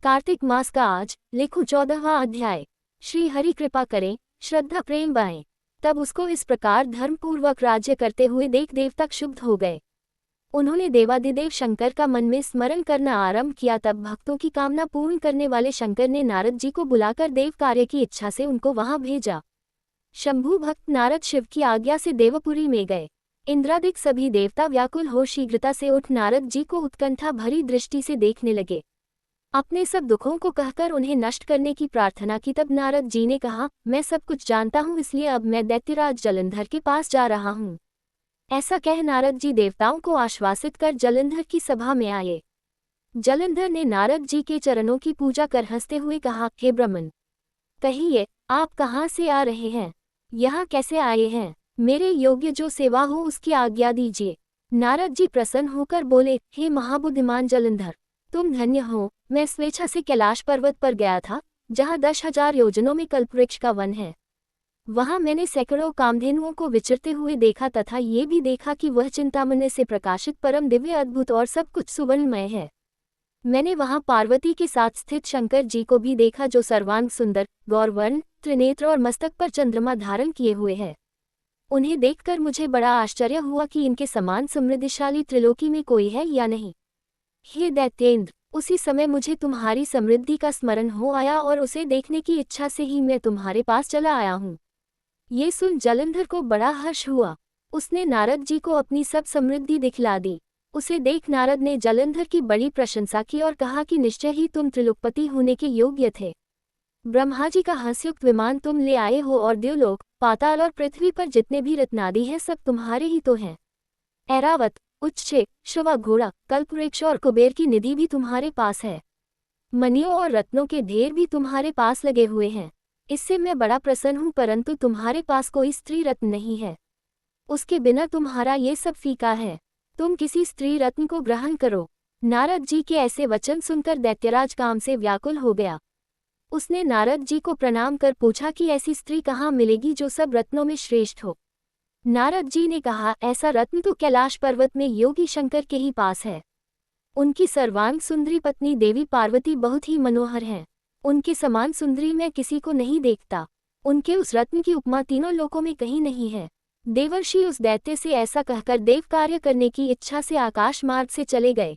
कार्तिक मास का आज लिखो 14वां अध्याय। श्री हरि कृपा करें, श्रद्धा प्रेम बाएं। तब उसको इस प्रकार धर्मपूर्वक राज्य करते हुए देख देवता क्षुब्ध हो गए। उन्होंने देवादिदेव शंकर का मन में स्मरण करना आरंभ किया। तब भक्तों की कामना पूर्ण करने वाले शंकर ने नारद जी को बुलाकर देव कार्य की इच्छा से उनको वहां भेजा। शंभु भक्त नारद शिव की आज्ञा से देवपुरी में गए। इंद्रादिक सभी देवता व्याकुल हो शीघ्रता से उठ नारद जी को उत्कंठा भरी दृष्टि से देखने लगे। अपने सब दुखों को कहकर उन्हें नष्ट करने की प्रार्थना की। तब नारद जी ने कहा, मैं सब कुछ जानता हूँ, इसलिए अब मैं दैत्यराज जलंधर के पास जा रहा हूँ। ऐसा कह नारद जी देवताओं को आश्वासित कर जलंधर की सभा में आए। जलंधर ने नारद जी के चरणों की पूजा कर हंसते हुए कहा, हे ब्राह्मण, कहिए आप कहाँ से आ रहे हैं, यहाँ कैसे आए हैं? मेरे योग्य जो सेवा हो उसकी आज्ञा दीजिए। नारद जी प्रसन्न होकर बोले, हे महाबुद्धिमान जलंधर, तुम धन्य हो। मैं स्वेच्छा से कैलाश पर्वत पर गया था, जहाँ 10,000 योजनों में कल्पवृक्ष का वन है। वहां मैंने सैकड़ों कामधेनुओं को विचरते हुए देखा तथा ये भी देखा कि वह चिंतामणि से प्रकाशित परम दिव्य अद्भुत और सब कुछ सुवर्णमय है। मैंने वहां पार्वती के साथ स्थित शंकर जी को भी देखा, जो सर्वांग सुंदर, गौरवर्ण, त्रिनेत्र और मस्तक पर चंद्रमा धारण किए हुए है। उन्हें देखकर मुझे बड़ा आश्चर्य हुआ कि इनके समान समृद्धिशाली त्रिलोकी में कोई है या नहीं। हे दैत्येंद्र, उसी समय मुझे तुम्हारी समृद्धि का स्मरण हो आया और उसे देखने की इच्छा से ही मैं तुम्हारे पास चला आया हूँ। ये सुन जलंधर को बड़ा हर्ष हुआ। उसने नारद जी को अपनी सब समृद्धि दिखला दी। उसे देख नारद ने जलंधर की बड़ी प्रशंसा की और कहा कि निश्चय ही तुम त्रिलोकपति होने के योग्य थे। ब्रह्मा जी का हंसयुक्त विमान तुम ले आए हो और देवलोक, पाताल और पृथ्वी पर जितने भी रत्नादि हैं सब तुम्हारे ही तो हैं। ऐरावत, उच्चे, श्रवा घोड़ा, कल्पवृक्ष और कुबेर की निधि भी तुम्हारे पास है। मणियों और रत्नों के ढेर भी तुम्हारे पास लगे हुए हैं। इससे मैं बड़ा प्रसन्न हूँ, परंतु तुम्हारे पास कोई स्त्री रत्न नहीं है। उसके बिना तुम्हारा ये सब फीका है। तुम किसी स्त्री रत्न को ग्रहण करो। नारद जी के ऐसे वचन सुनकर दैत्यराज काम से व्याकुल हो गया। उसने नारद जी को प्रणाम कर पूछा कि ऐसी स्त्री कहाँ मिलेगी जो सब रत्नों में श्रेष्ठ हो। नारद जी ने कहा, ऐसा रत्न तो कैलाश पर्वत में योगी शंकर के ही पास है। उनकी सर्वांग सुंदरी पत्नी देवी पार्वती बहुत ही मनोहर हैं। उनके समान सुंदरी मैं किसी को नहीं देखता। उनके उस रत्न की उपमा तीनों लोकों में कहीं नहीं है। देवर्षि उस दैत्य से ऐसा कहकर देव कार्य करने की इच्छा से आकाश मार्ग से चले गए।